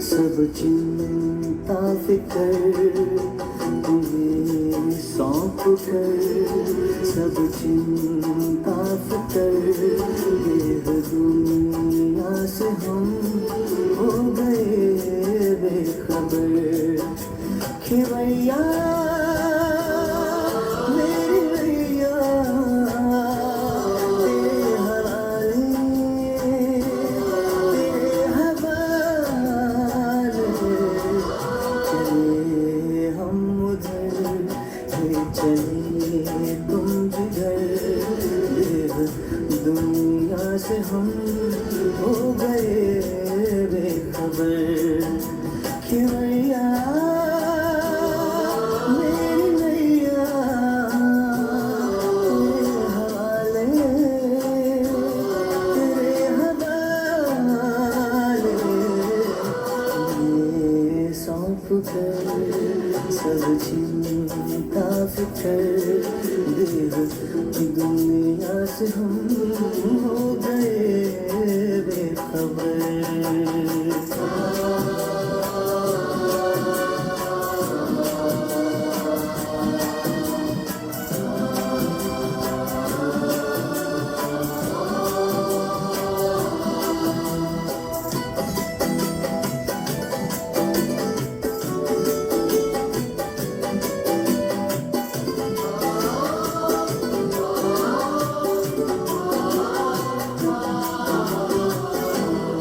सब चिंता फिकर तुम्हें सौंप कर, सब चिंता फिकर यह दुनिया से हम हो गए बेखबर। खेवैया मेरी मैया तेरे हवाले, तेरे हवाले। चले हम उधर, ये चले तुम जिधर, दुनिया से हम हो गए बेखबर। खेवैया मेरी नैया तेरे हवाले, तेरे हवाले। ये सौंप कर सब चिंता फिकर देह, दुनिया से हम हो गए बेखबर।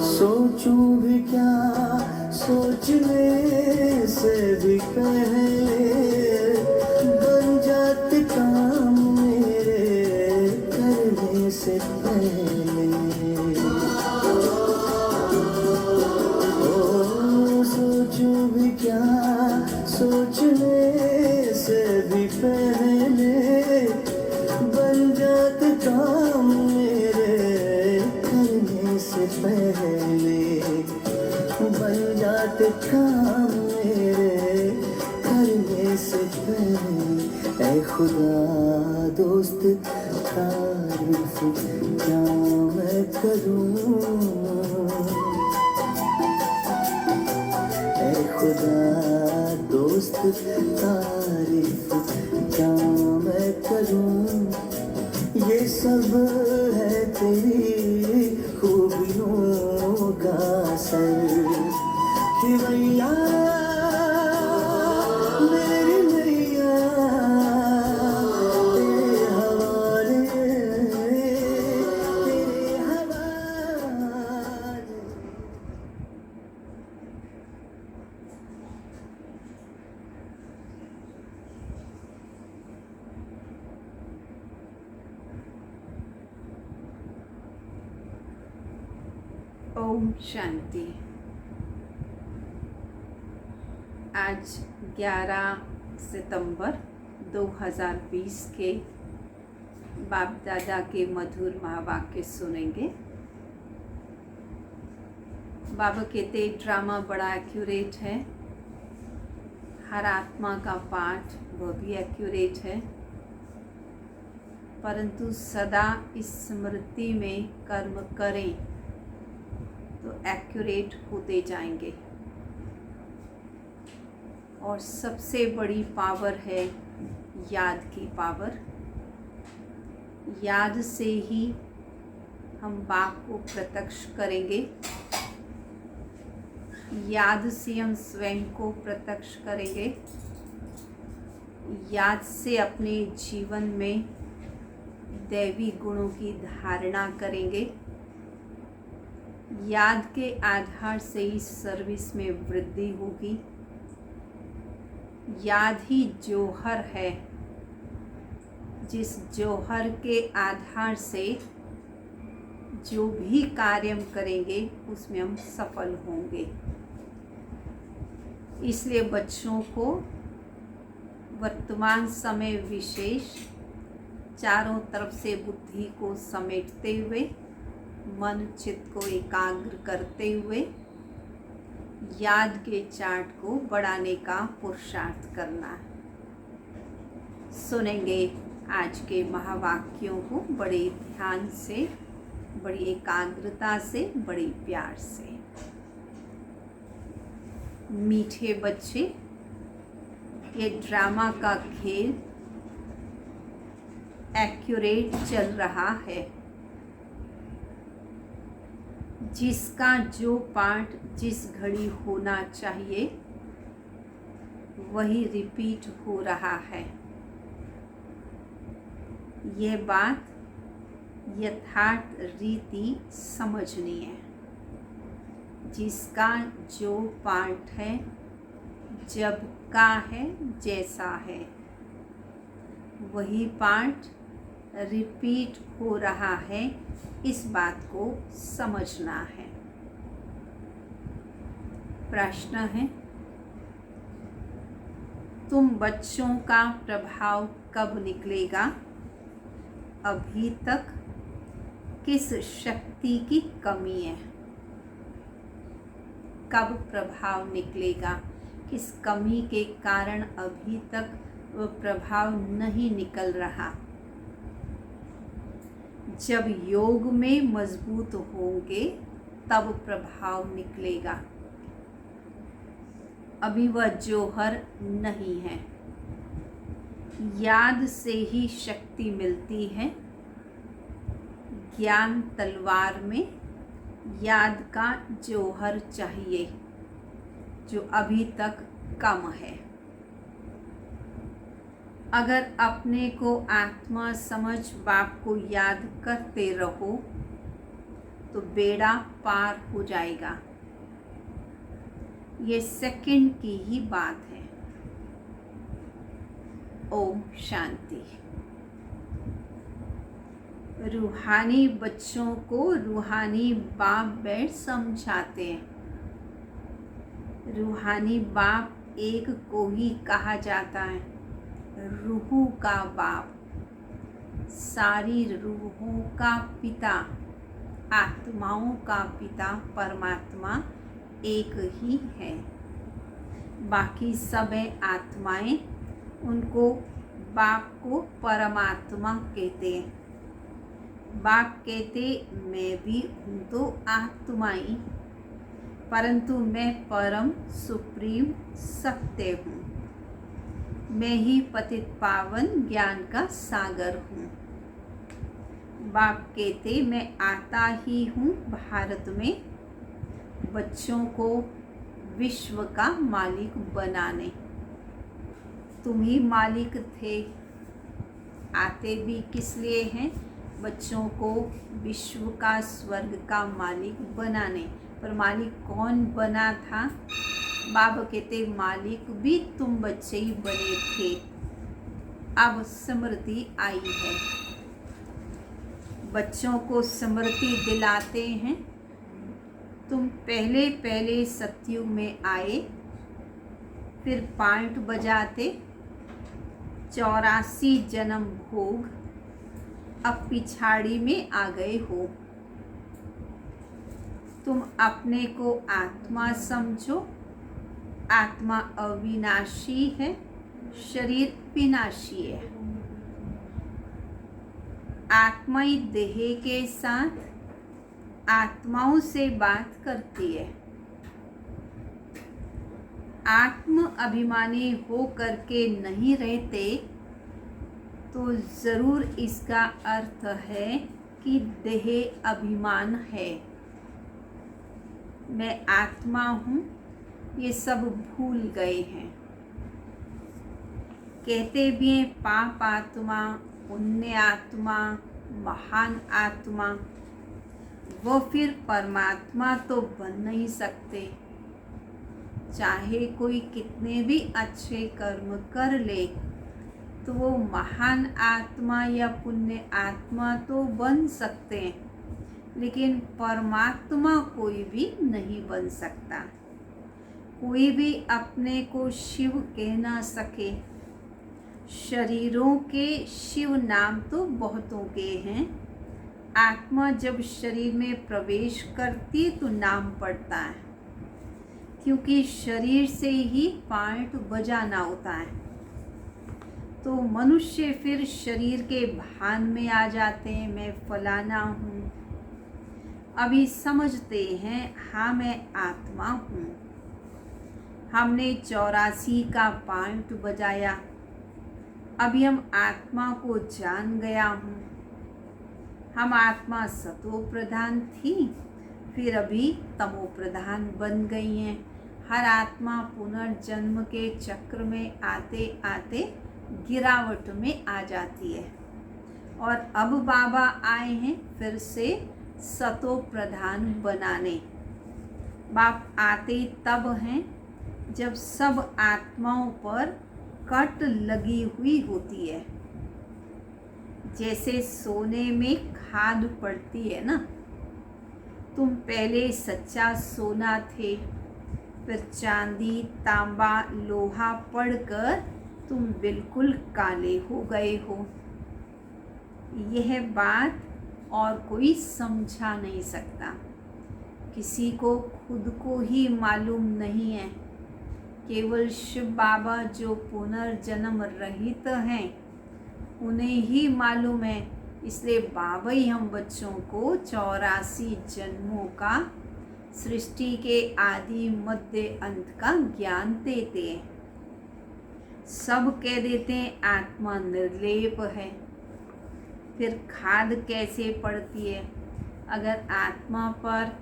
सोचूं भी क्या सोचने से भी पहले बन जाते काम मेरे करने से पहले। ओ सोचूं भी क्या सोचने से भी पहले बन जाते काम मेरे करने से पहले, बन जाते काम मेरे करने से पहले। ऐ खुदा दोस्त तारीफ क्या मैं करूं, ऐ खुदा दोस्त तारीफ क्या मैं करूं। ये सब है तेरी खूबियों का असर। खेवैया मेरी नैया तेरे हवाले, तेरे हवाले। ओम शांति। आज 11 सितंबर 2020 के बाप दादा के मधुर महावाक्य सुनेंगे। बाबा कहते ड्रामा बड़ा एक्यूरेट है, हर आत्मा का पाठ वह भी एक्यूरेट है, परंतु सदा इस स्मृति में कर्म करें तो एक्यूरेट होते जाएंगे। और सबसे बड़ी पावर है याद की पावर। याद से ही हम बाप को प्रत्यक्ष करेंगे, याद से हम स्वयं को प्रत्यक्ष करेंगे, याद से अपने जीवन में दैवी गुणों की धारणा करेंगे। याद के आधार से ही सर्विस में वृद्धि होगी। याद ही जौहर है, जिस जौहर के आधार से जो भी कार्य करेंगे उसमें हम सफल होंगे। इसलिए बच्चों को वर्तमान समय विशेष चारों तरफ से बुद्धि को समेटते हुए, मन चित्त को एकाग्र करते हुए याद के चार्ट को बढ़ाने का पुरुषार्थ करना है। सुनेंगे आज के महावाक्यों को बड़े ध्यान से, बड़ी एकाग्रता से, बड़े प्यार से। मीठे बच्चे, ये ड्रामा का खेल एक्यूरेट चल रहा है। जिसका जो पार्ट जिस घड़ी होना चाहिए वही रिपीट हो रहा है। ये बात यथार्थ रीति समझनी है। जिसका जो पार्ट है, जब का है, जैसा है, वही पार्ट रिपीट हो रहा है, इस बात को समझना है। प्रश्न है, तुम बच्चों का प्रभाव कब निकलेगा? अभी तक किस शक्ति की कमी है? कब प्रभाव निकलेगा? किस कमी के कारण अभी तक वो प्रभाव नहीं निकल रहा? जब योग में मजबूत होंगे तब प्रभाव निकलेगा। अभी वह जौहर नहीं है। याद से ही शक्ति मिलती है। ज्ञान तलवार में याद का जौहर चाहिए, जो अभी तक कम है। अगर अपने को आत्मा समझ बाप को याद करते रहो तो बेड़ा पार हो जाएगा। ये सेकंड की ही बात है। ओम शांति। रूहानी बच्चों को रूहानी बाप बैठ समझाते हैं। रूहानी बाप एक को ही कहा जाता है, रूहों का बाप, सारी रूहों का पिता, आत्माओं का पिता परमात्मा एक ही है। बाकी सब आत्माएं उनको बाप को परमात्मा कहते हैं। बाप कहते मैं भी हूँ तो आत्मा ही, परंतु मैं परम सुप्रीम सत्य हूँ। मैं ही पतित पावन ज्ञान का सागर हूँ। बाप कहते मैं आता ही हूँ भारत में बच्चों को विश्व का मालिक बनाने। तुम ही मालिक थे। आते भी किस लिए हैं? बच्चों को विश्व का स्वर्ग का मालिक बनाने। पर मालिक कौन बना था? बाबा कहते मालिक भी तुम बच्चे ही बने थे। अब स्मृति आई है। बच्चों को स्मृति दिलाते हैं, तुम पहले पहले सतयुग में आए, फिर पांट बजाते, 84 जन्म भोग, अब पिछाड़ी में आ गए हो। तुम अपने को आत्मा समझो। आत्मा अविनाशी है, शरीर विनाशी है। आत्माई देह के साथ आत्माओं से बात करती है। आत्म अभिमानी हो करके नहीं रहते तो ज़रूर इसका अर्थ है कि देह अभिमान है। मैं आत्मा हूँ, ये सब भूल गए हैं। कहते भी हैं पाप आत्मा, पुण्य आत्मा, महान आत्मा, वो फिर परमात्मा तो बन नहीं सकते। चाहे कोई कितने भी अच्छे कर्म कर ले तो वो महान आत्मा या पुण्य आत्मा तो बन सकते हैं, लेकिन परमात्मा कोई भी नहीं बन सकता। कोई भी अपने को शिव कह ना सके। शरीरों के शिव नाम तो बहुतों के हैं। आत्मा जब शरीर में प्रवेश करती तो नाम पड़ता है, क्योंकि शरीर से ही पार्ट बजाना होता है। तो मनुष्य फिर शरीर के भान में आ जाते हैं, मैं फलाना हूँ। अभी समझते हैं हाँ मैं आत्मा हूँ। हमने 84 का पॉइंट बजाया, अभी हम आत्मा को जान गया हूँ। हम आत्मा सतो प्रधान थी, फिर अभी तमो प्रधान बन गई हैं। हर आत्मा पुनर्जन्म के चक्र में आते आते गिरावट में आ जाती है, और अब बाबा आए हैं फिर से सतो प्रधान बनाने। बाप आते तब हैं जब सब आत्माओं पर कट लगी हुई होती है। जैसे सोने में खाद पड़ती है ना, तुम पहले सच्चा सोना थे, फिर चांदी तांबा लोहा पड़कर तुम बिल्कुल काले हो गए हो। यह बात और कोई समझा नहीं सकता, किसी को खुद को ही मालूम नहीं है। केवल शिव बाबा जो पुनर्जन्म रहित हैं उन्हें ही मालूम है। इसलिए बाबा ही हम बच्चों को 84 जन्मों का, सृष्टि के आदि मध्य अंत का ज्ञान देते हैं। सब कह देते हैं आत्मा निर्लेप है, फिर खाद कैसे पड़ती है? अगर आत्मा पर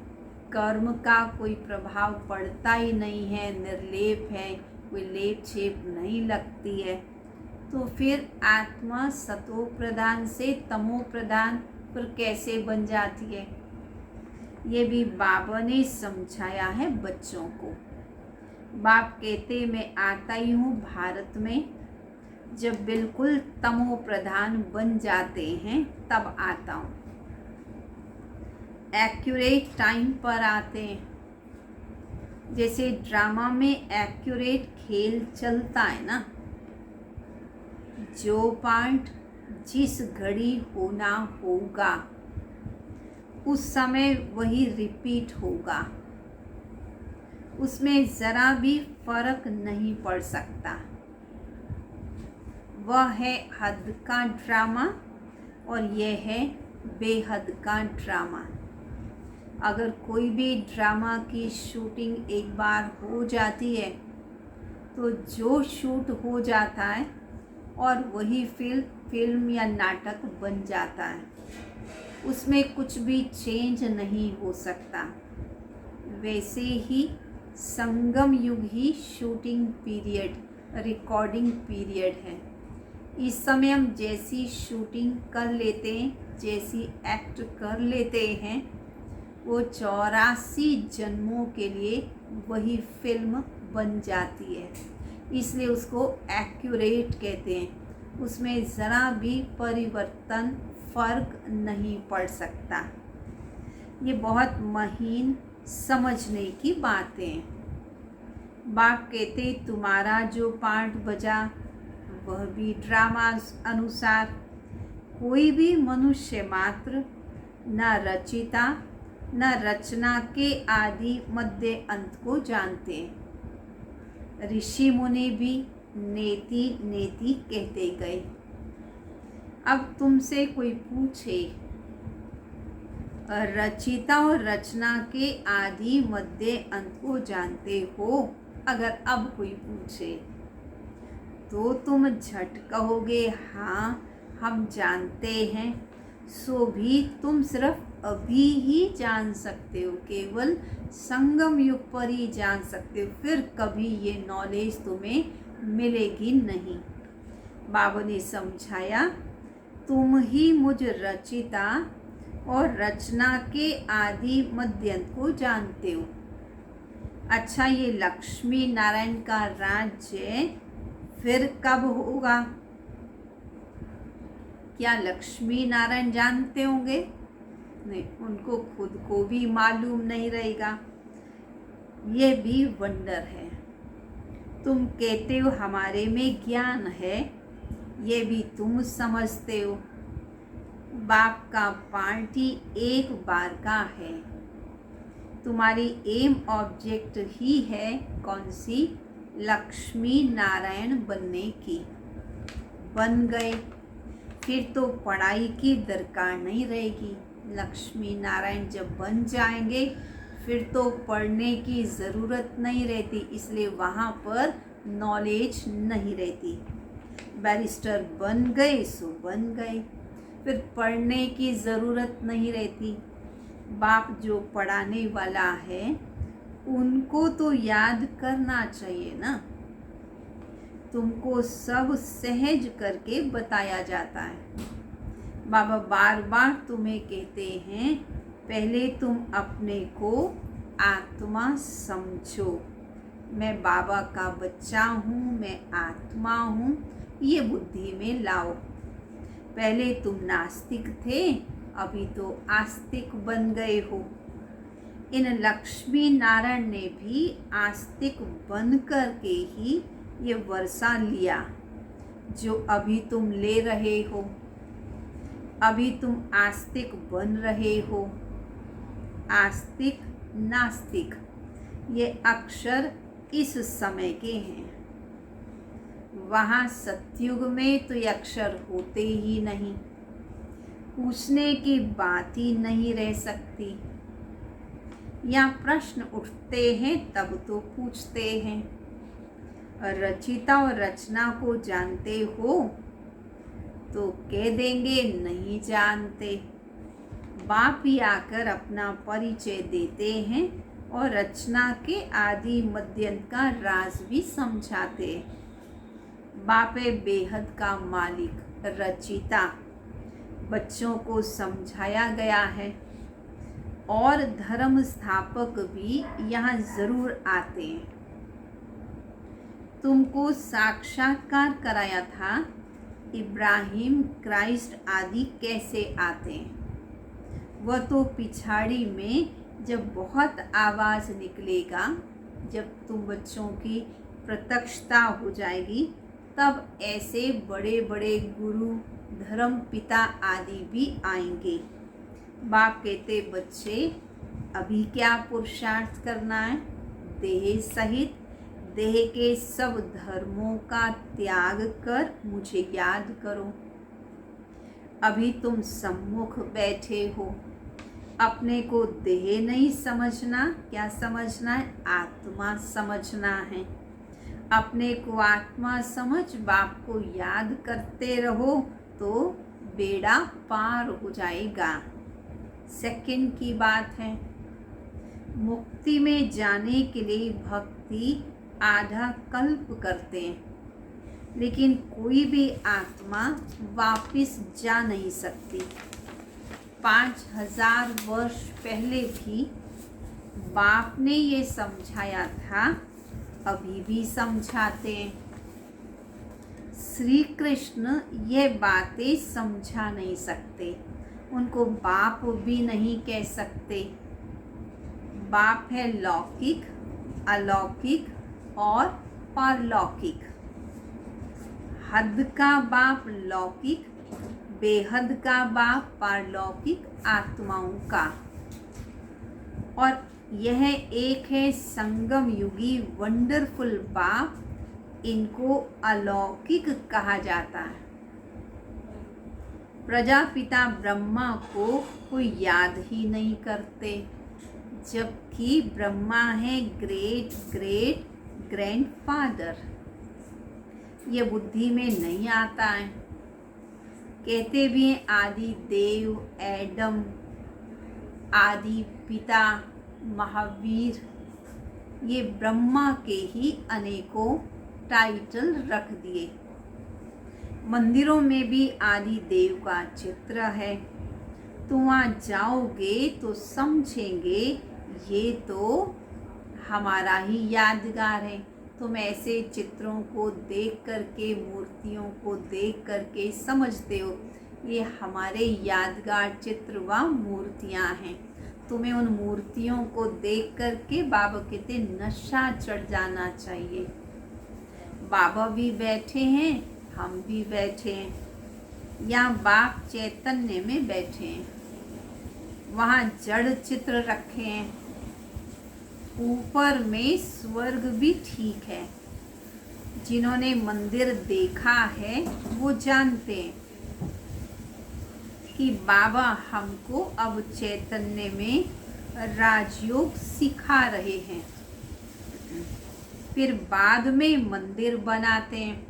कर्म का कोई प्रभाव पड़ता ही नहीं है, निर्लेप है, कोई लेप छेप नहीं लगती है, तो फिर आत्मा सतो प्रधान से तमो प्रधान फिर कैसे बन जाती है? ये भी बाबा ने समझाया है बच्चों को। बाप कहते मैं आता ही हूँ भारत में, जब बिल्कुल तमो प्रधान बन जाते हैं तब आता हूँ। एक्यूरेट टाइम पर आते हैं। जैसे ड्रामा में एक्यूरेट खेल चलता है ना, जो पार्ट जिस घड़ी होना होगा उस समय वही रिपीट होगा, उसमें ज़रा भी फर्क नहीं पड़ सकता। वह है हद का ड्रामा और यह है बेहद का ड्रामा। अगर कोई भी ड्रामा की शूटिंग एक बार हो जाती है तो जो शूट हो जाता है और वही फिल्म या नाटक बन जाता है, उसमें कुछ भी चेंज नहीं हो सकता। वैसे ही संगम युग ही शूटिंग पीरियड, रिकॉर्डिंग पीरियड है। इस समय हम जैसी शूटिंग कर लेते हैं, जैसी एक्ट कर लेते हैं, वो 84 जन्मों के लिए वही फिल्म बन जाती है। इसलिए उसको एक्यूरेट कहते हैं। उसमें ज़रा भी परिवर्तन, फर्क नहीं पड़ सकता। ये बहुत महीन समझने की बातें हैं। बाप कहते तुम्हारा जो पार्ट बजा वह भी ड्रामा अनुसार। कोई भी मनुष्य मात्र न रचिता न रचना के आदि मध्य अंत को जानते हैं। ऋषि मुनि भी नेति नेति कहते गए। अब तुमसे कोई पूछे रचिता और रचना के आदि मध्य अंत को जानते हो, अगर अब कोई पूछे तो तुम झट कहोगे हाँ हम जानते हैं। सो भी तुम सिर्फ अभी ही जान सकते हो, केवल संगम युग पर ही जान सकते हो, फिर कभी ये नॉलेज तुम्हें मिलेगी नहीं। बाबा ने समझाया तुम ही मुझ रचिता और रचना के आदि मध्यंत को जानते हो। अच्छा, ये लक्ष्मी नारायण का राज्य फिर कब होगा? क्या लक्ष्मी नारायण जानते होंगे? नहीं, उनको खुद को भी मालूम नहीं रहेगा। ये भी वंडर है। तुम कहते हो हमारे में ज्ञान है, ये भी तुम समझते हो। बाप का पार्टी एक बार का है। तुम्हारी एम ऑब्जेक्ट ही है कौन सी? लक्ष्मी नारायण बनने की। बन गए फिर तो पढ़ाई की दरकार नहीं रहेगी। लक्ष्मी नारायण जब बन जाएंगे फिर तो पढ़ने की ज़रूरत नहीं रहती, इसलिए वहाँ पर नॉलेज नहीं रहती। बैरिस्टर बन गए सो बन गए, फिर पढ़ने की ज़रूरत नहीं रहती। बाप जो पढ़ाने वाला है उनको तो याद करना चाहिए ना। तुमको सब सहज करके बताया जाता है। बाबा बार बार तुम्हें कहते हैं, पहले तुम अपने को आत्मा समझो। मैं बाबा का बच्चा हूँ, मैं आत्मा हूँ, ये बुद्धि में लाओ। पहले तुम नास्तिक थे, अभी तो आस्तिक बन गए हो। इन लक्ष्मी नारायण ने भी आस्तिक बन कर के ही ये वर्षा लिया जो अभी तुम ले रहे हो। अभी तुम आस्तिक बन रहे हो। आस्तिक नास्तिक ये अक्षर इस समय के हैं। वहाँ सतयुग में तो ये अक्षर होते ही नहीं, पूछने की बात ही नहीं रह सकती। या प्रश्न उठते हैं तब तो पूछते हैं। रचिता और रचना को जानते हो तो कह देंगे नहीं जानते। बाप ही आकर अपना परिचय देते हैं और रचना के आदि मध्यंत का राज भी समझाते हैं। बाप है बेहद का मालिक, रचिता। बच्चों को समझाया गया है और धर्म स्थापक भी यहाँ ज़रूर आते हैं। तुमको साक्षात्कार कराया था, इब्राहिम, क्राइस्ट आदि कैसे आते हैं। वह तो पिछाड़ी में जब बहुत आवाज़ निकलेगा, जब तुम बच्चों की प्रत्यक्षता हो जाएगी, तब ऐसे बड़े बड़े गुरु, धर्म पिता आदि भी आएंगे। बाप कहते, बच्चे अभी क्या पुरुषार्थ करना है, देह सहित देह के सब धर्मों का त्याग कर मुझे याद करो। अभी तुम सम्मुख बैठे हो, अपने को देह नहीं समझना, क्या समझना है, आत्मा समझना है। अपने को आत्मा समझ बाप को याद करते रहो तो बेड़ा पार हो जाएगा। सेकंड की बात है, मुक्ति में जाने के लिए भक्ति आधा कल्प करते हैं, लेकिन कोई भी आत्मा वापस जा नहीं सकती। 5000 वर्ष पहले भी बाप ने ये समझाया था, अभी भी समझाते हैं। श्री कृष्ण ये बातें समझा नहीं सकते, उनको बाप भी नहीं कह सकते। बाप है लौकिक, अलौकिक और पारलौकिक। हद का बाप लौकिक, बेहद का बाप पारलौकिक आत्माओं का। और यह एक है संगम युगी वंडरफुल बाप, इनको अलौकिक कहा जाता है। प्रजापिता ब्रह्मा को कोई याद ही नहीं करते, जबकि ब्रह्मा है ग्रेट ग्रेट ग्रैंडफादर। ये बुद्धि में नहीं आता है। कहते भी हैं आदि देव, एडम, आदि पिता, महावीर। ये ब्रह्मा के ही अनेकों टाइटल रख दिए। मंदिरों में भी आदि देव का चित्र है। तुम वहाँ जाओगे तो समझेंगे ये तो हमारा ही यादगार है। तुम ऐसे चित्रों को देख करके, मूर्तियों को देख करके समझते हो ये हमारे यादगार चित्र व मूर्तियाँ हैं। तुम्हें उन मूर्तियों को देख करके बाबा कहते नशा चढ़ जाना चाहिए। बाबा भी बैठे हैं, हम भी बैठे हैं। यहाँ बाप चैतन्य में बैठे हैं, वहाँ जड़ चित्र रखे हैं। ऊपर में स्वर्ग भी ठीक है। जिन्होंने मंदिर देखा है वो जानते हैं कि बाबा हमको अब चैतन्य में राजयोग सिखा रहे हैं। फिर बाद में मंदिर बनाते हैं।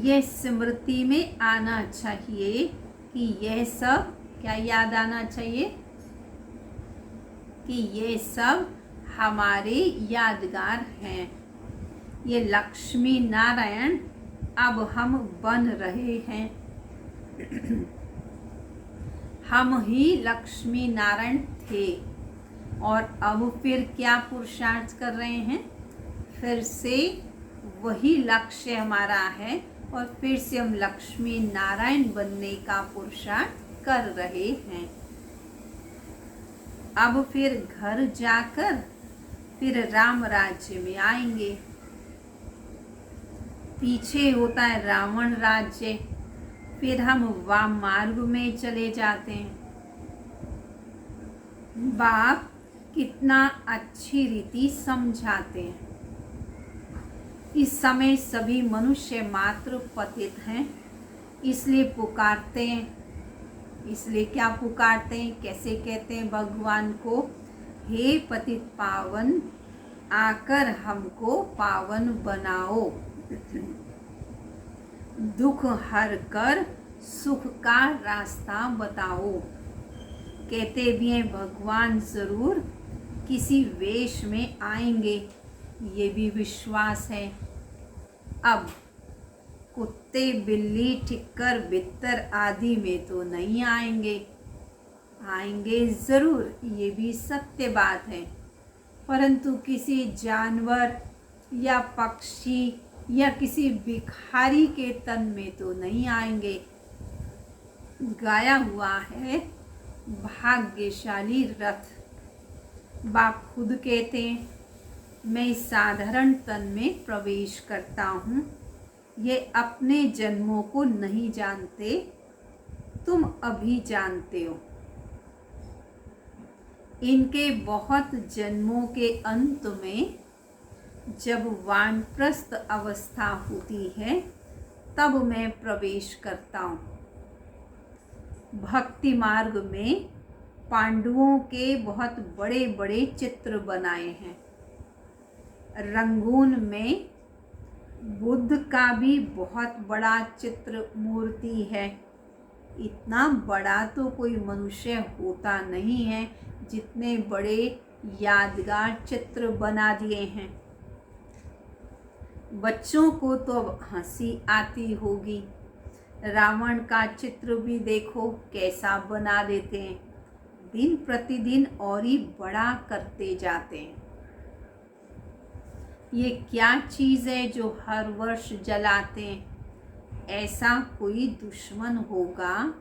यह स्मृति में आना चाहिए कि यह सब क्या याद आना चाहिए कि ये सब हमारे यादगार हैं। ये लक्ष्मी नारायण अब हम बन रहे हैं। हम ही लक्ष्मी नारायण थे और अब फिर क्या पुरुषार्थ कर रहे हैं, फिर से वही लक्ष्य हमारा है और फिर से हम लक्ष्मी नारायण बनने का पुरुषार्थ कर रहे हैं। अब फिर घर जाकर फिर राम राज्य में आएंगे। पीछे होता है रावण राज्य, फिर हम वाम मार्ग में चले जाते हैं। बाप कितना अच्छी रीति समझाते हैं। इस समय सभी मनुष्य मात्र पतित हैं, इसलिए पुकारते हैं। इसलिए क्या पुकारते हैं, कैसे कहते हैं भगवान को, हे पतित पावन आकर हमको पावन बनाओ, दुख हर कर सुख का रास्ता बताओ। कहते भी हैं भगवान जरूर किसी वेश में आएंगे, ये भी विश्वास है। अब कुत्ते बिल्ली ठिक्कर बित्तर आदि में तो नहीं आएंगे, आएंगे ज़रूर, ये भी सत्य बात है, परंतु किसी जानवर या पक्षी या किसी भिखारी के तन में तो नहीं आएंगे। गाया हुआ है भाग्यशाली रथ। बाप खुद कहते हैं मैं इस साधारण तन में प्रवेश करता हूँ, ये अपने जन्मों को नहीं जानते, तुम अभी जानते हो। इनके बहुत जन्मों के अंत में जब वानप्रस्थ अवस्था होती है तब मैं प्रवेश करता हूँ। भक्ति मार्ग में पांडवों के बहुत बड़े बड़े चित्र बनाए हैं। रंगून में बुद्ध का भी बहुत बड़ा चित्र मूर्ति है। इतना बड़ा तो कोई मनुष्य होता नहीं है जितने बड़े यादगार चित्र बना दिए हैं। बच्चों को तो अब हंसी आती होगी। रावण का चित्र भी देखो कैसा बना देते हैं, दिन प्रतिदिन और ही बड़ा करते जाते हैं। ये क्या चीज़ है जो हर वर्ष जलाते हैं? ऐसा कोई दुश्मन होगा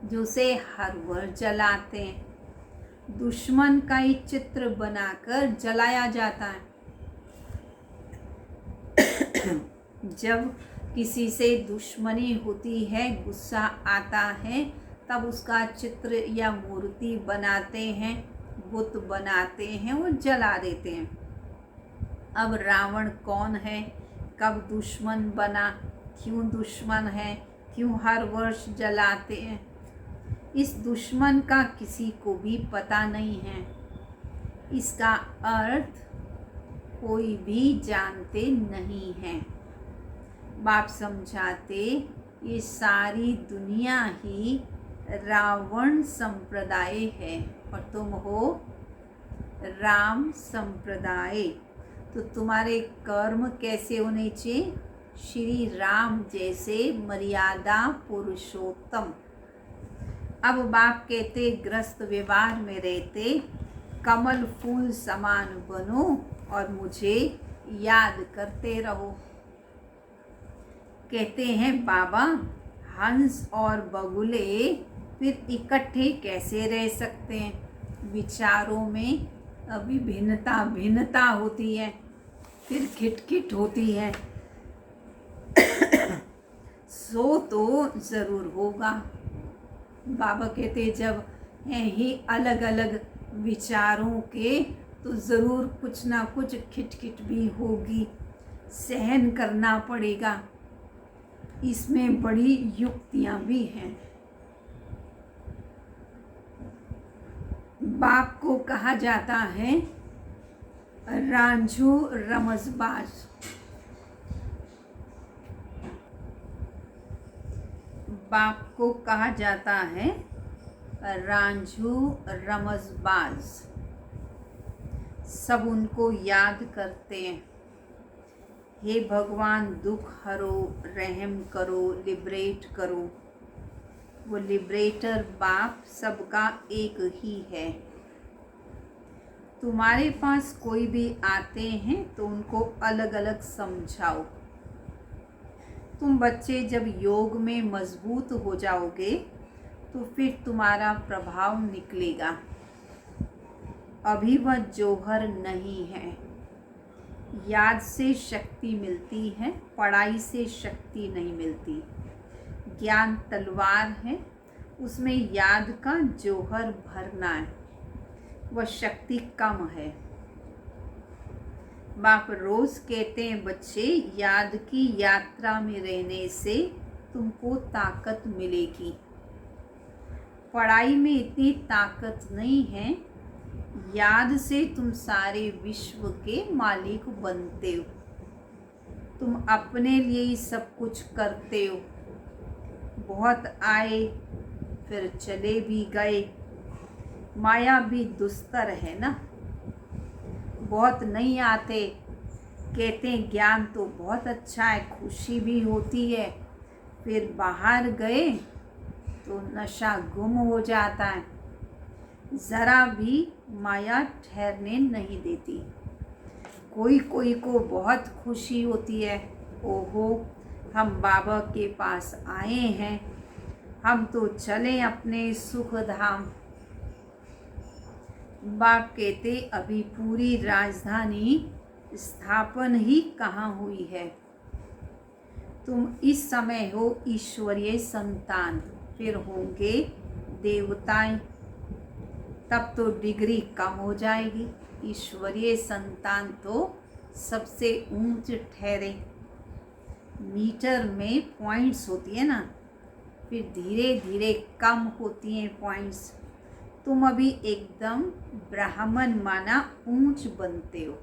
जो उसे हर वर्ष जलाते हैं। दुश्मन का ही चित्र बनाकर जलाया जाता है। जब किसी से दुश्मनी होती है, गुस्सा आता है, तब उसका चित्र या मूर्ति बनाते हैं, बुत बनाते हैं और जला देते हैं। अब रावण कौन है, कब दुश्मन बना, क्यों दुश्मन है, क्यों हर वर्ष जलाते हैं, इस दुश्मन का किसी को भी पता नहीं है। इसका अर्थ कोई भी जानते नहीं है। बाप समझाते ये सारी दुनिया ही रावण संप्रदाय है और तुम हो राम संप्रदाय। तो तुम्हारे कर्म कैसे होने चाहिए? श्री राम जैसे मर्यादा पुरुषोत्तम। अब बाप कहते ग्रस्त व्यवहार में रहते कमल फूल समान बनो और मुझे याद करते रहो। कहते हैं बाबा हंस और बगुले फिर इकट्ठे कैसे रह सकते हैं? विचारों में अभी भिन्नता होती है, फिर खिटखिट होती है। सो तो ज़रूर होगा। बाबा कहते जब हैं ही अलग अलग विचारों के तो ज़रूर कुछ ना कुछ खिटखिट भी होगी, सहन करना पड़ेगा। इसमें बड़ी युक्तियाँ भी हैं। बाप को कहा जाता है रांझू रमजबाज। बाप को कहा जाता है रांझू रमजबाज। सब उनको याद करते हैं, हे भगवान दुख हरो, रहम करो, लिबरेट करो। वो लिबरेटर बाप सबका एक ही है। तुम्हारे पास कोई भी आते हैं तो उनको अलग अलग समझाओ। तुम बच्चे जब योग में मजबूत हो जाओगे तो फिर तुम्हारा प्रभाव निकलेगा। अभी वह जौहर नहीं है। याद से शक्ति मिलती है, पढ़ाई से शक्ति नहीं मिलती। ज्ञान तलवार है, उसमें याद का जौहर भरना है, वह शक्ति कम है। बाप रोज कहते हैं बच्चे, याद की यात्रा में रहने से तुमको ताकत मिलेगी। पढ़ाई में इतनी ताकत नहीं है, याद से तुम सारे विश्व के मालिक बनते हो। तुम अपने लिए ही सब कुछ करते हो। बहुत आए फिर चले भी गए। माया भी दुस्तर है ना। बहुत नहीं आते, कहते हैं ज्ञान तो बहुत अच्छा है, खुशी भी होती है, फिर बाहर गए तो नशा गुम हो जाता है। ज़रा भी माया ठहरने नहीं देती। कोई कोई को बहुत खुशी होती है, ओहो हम बाबा के पास आए हैं, हम तो चलें अपने सुख धाम। बाप कहते अभी पूरी राजधानी स्थापन ही कहाँ हुई है। तुम इस समय हो ईश्वरीय संतान, फिर होंगे देवताएं, तब तो डिग्री कम हो जाएगी। ईश्वरीय संतान तो सबसे ऊंच ठहरे। मीटर में पॉइंट्स होती है ना, फिर धीरे धीरे कम होती हैं पॉइंट्स। तुम अभी एकदम ब्राह्मण माना ऊंच बनते हो,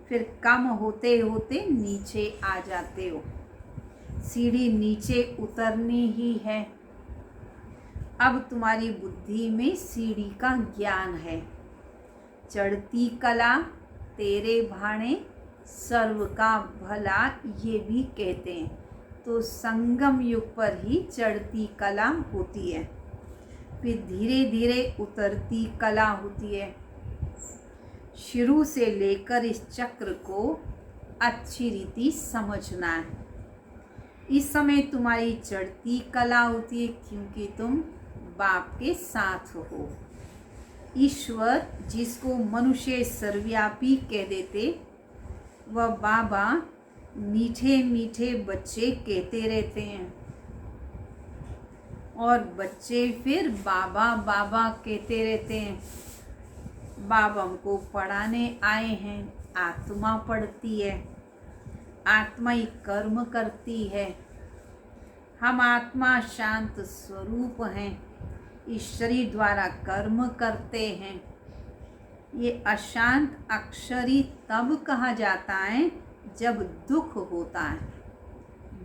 फिर कम होते होते नीचे आ जाते हो। सीढ़ी नीचे उतरनी ही है। अब तुम्हारी बुद्धि में सीढ़ी का ज्ञान है। चढ़ती कला तेरे भाणे, सर्व का भला ये भी कहते हैं। तो संगम युग पर ही चढ़ती कला होती है, फिर धीरे धीरे उतरती कला होती है। शुरू से लेकर इस चक्र को अच्छी रीति समझना है। इस समय तुम्हारी चढ़ती कला होती है क्योंकि तुम बाप के साथ हो। ईश्वर जिसको मनुष्य सर्वव्यापी कह देते, वह बाबा मीठे मीठे बच्चे कहते रहते हैं और बच्चे फिर बाबा बाबा कहते रहते हैं। बाबा हमको पढ़ाने आए हैं, आत्मा पढ़ती है, आत्मा ही कर्म करती है। हम आत्मा शांत स्वरूप हैं, इस शरीर द्वारा कर्म करते हैं। ये अशांत अक्षरी तब कहा जाता है जब दुख होता है।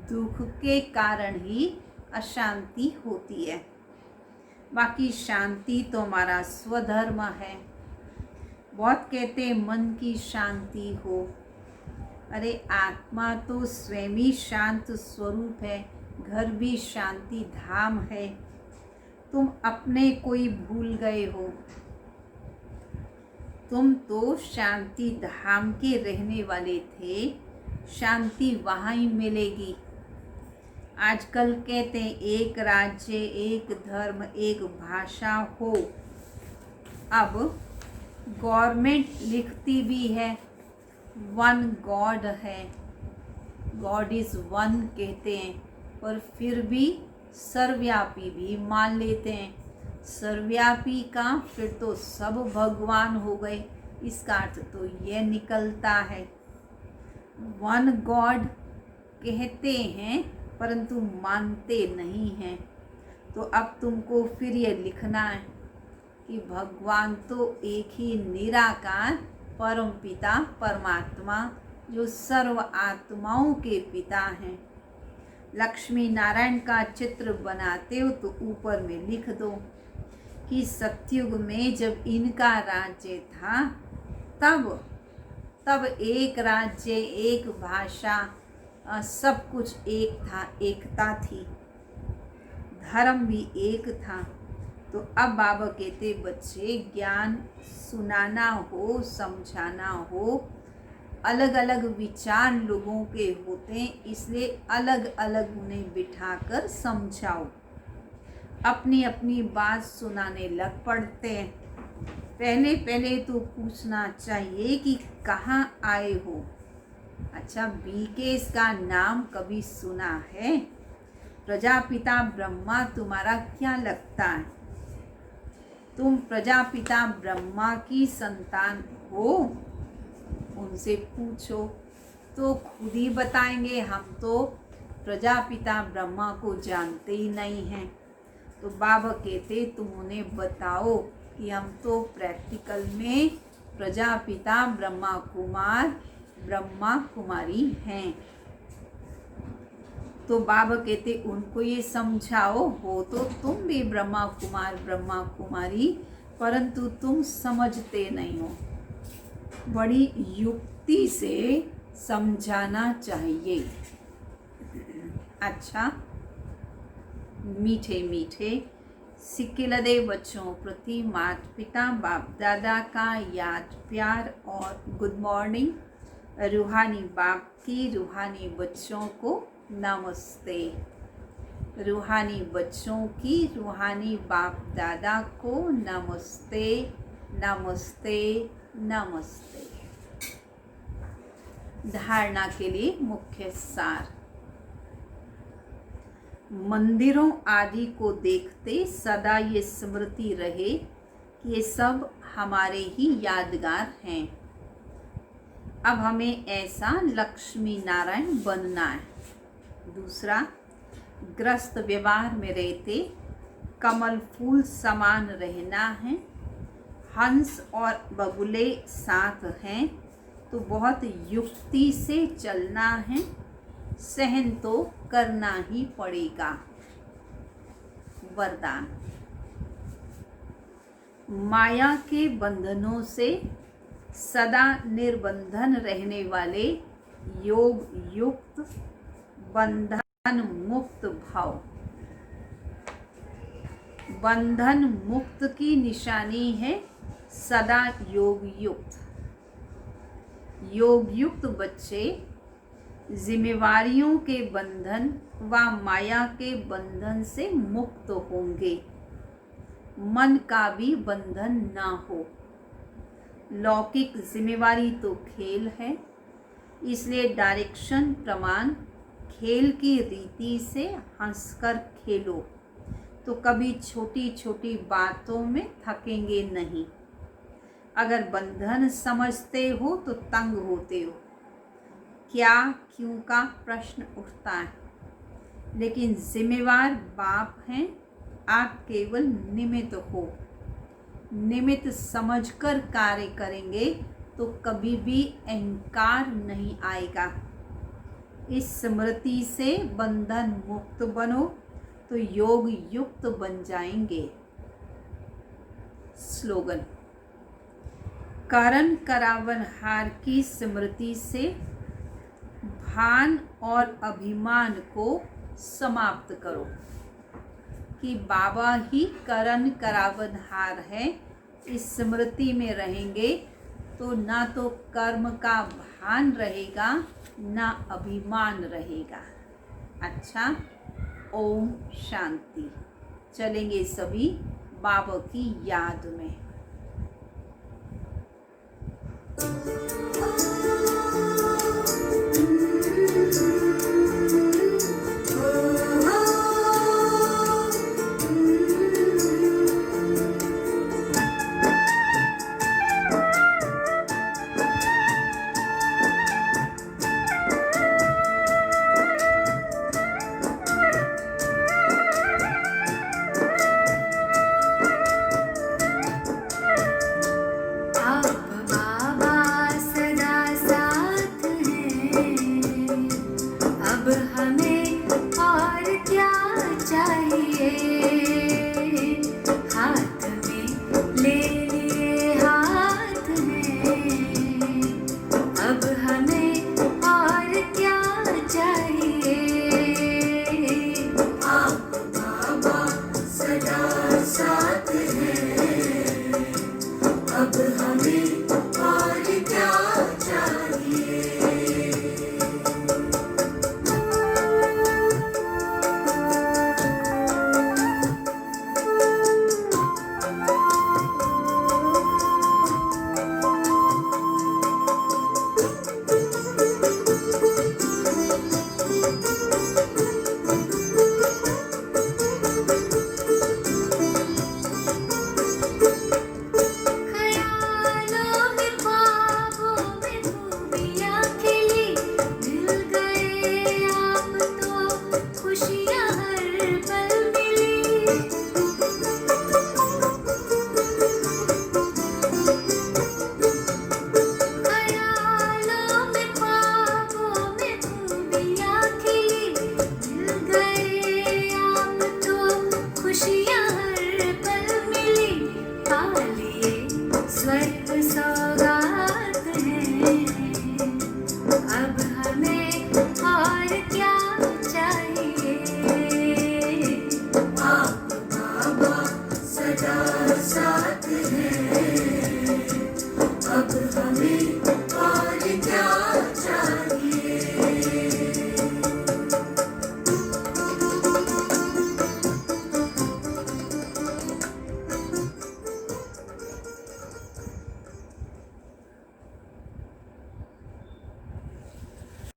दुख के कारण ही अशांति होती है। बाकी शांति तो हमारा स्वधर्म है। बहुत कहते हैं मन की शांति हो। अरे आत्मा तो स्वयं ही शांत स्वरूप है, घर भी शांति धाम है। तुम अपने कोई भूल गए हो। तुम तो शांति धाम के रहने वाले थे, शांति वहाँ ही मिलेगी। आजकल कहते हैं एक राज्य, एक धर्म, एक भाषा हो। अब गवर्नमेंट लिखती भी है वन गॉड है, गॉड इज़ वन कहते हैं, पर फिर भी सर्वव्यापी भी मान लेते हैं। सर्वव्यापी का फिर तो सब भगवान हो गए। इसका अर्थ तो यह निकलता है वन गॉड कहते हैं परंतु मानते नहीं हैं। तो अब तुमको फिर ये लिखना है कि भगवान तो एक ही निराकार परम पिता परमात्मा जो सर्व आत्माओं के पिता हैं। लक्ष्मी नारायण का चित्र बनाते हो तो ऊपर में लिख दो कि सतयुग में जब इनका राज्य था तब एक राज्य, एक भाषा, सब कुछ एक था, एकता थी, धर्म भी एक था। तो अब बाबा कहते बच्चे ज्ञान सुनाना हो, समझाना हो, अलग अलग विचार लोगों के होते हैं, इसलिए अलग अलग उन्हें बिठाकर समझाओ। अपनी अपनी बात सुनाने लग पड़ते हैं। पहले पहले तो पूछना चाहिए कि कहाँ आए हो। अच्छा, बीकेस का नाम कभी सुना है? प्रजापिता ब्रह्मा तुम्हारा क्या लगता है? तुम प्रजापिता ब्रह्मा की संतान हो? उनसे पूछो तो खुद ही बताएंगे, हम तो प्रजापिता ब्रह्मा को जानते ही नहीं हैं। तो बाबा कहते तुम उन्हें बताओ कि हम तो प्रैक्टिकल में प्रजापिता ब्रह्मा कुमारी हैं। तो बाबा कहते उनको ये समझाओ, हो तो तुम भी ब्रह्मा कुमारी, परंतु तुम समझते नहीं हो। बड़ी युक्ति से समझाना चाहिए। अच्छा, मीठे मीठे सिक्किलदे बच्चों प्रति माता पिता बाप दादा का याद प्यार और गुड मॉर्निंग। रूहानी बाप की रूहानी बच्चों को नमस्ते। रूहानी बच्चों की रूहानी बाप दादा को नमस्ते नमस्ते नमस्ते। धारणा के लिए मुख्य सार। मंदिरों आदि को देखते सदा ये स्मृति रहे कि ये सब हमारे ही यादगार हैं। अब हमें ऐसा लक्ष्मी नारायण बनना है। दूसरा, ग्रस्त व्यवहार में रहते कमल फूल समान रहना है। हंस और बगुले साथ हैं तो बहुत युक्ति से चलना है। सहन तो करना ही पड़ेगा। वरदान। माया के बंधनों से सदा निर्बंधन रहने वाले योग युक्त बंधन मुक्त भाव। बंधन मुक्त की निशानी है सदा योग युक्त। योग युक्त बच्चे जिम्मेवारियों के बंधन व माया के बंधन से मुक्त होंगे। मन का भी बंधन ना हो। लौकिक जिम्मेवारी तो खेल है, इसलिए डायरेक्शन प्रमाण खेल की रीति से हंसकर खेलो तो कभी छोटी छोटी बातों में थकेंगे नहीं। अगर बंधन समझते हो तो तंग होते हो। क्या क्यों का प्रश्न उठता है, लेकिन जिम्मेवार बाप हैं, आप केवल निमित्त हो। निमित्त समझकर कार्य करेंगे तो कभी भी अहंकार नहीं आएगा। इस स्मृति से बंधन मुक्त बनो तो योग युक्त बन जाएंगे। स्लोगन। करण करावन हार की स्मृति से भान और अभिमान को समाप्त करो कि बाबा ही करण करावन हार है। इस स्मृति में रहेंगे तो ना तो कर्म का भान रहेगा ना अभिमान रहेगा। अच्छा, ओम शांति। चलेंगे सभी बाबा की याद में।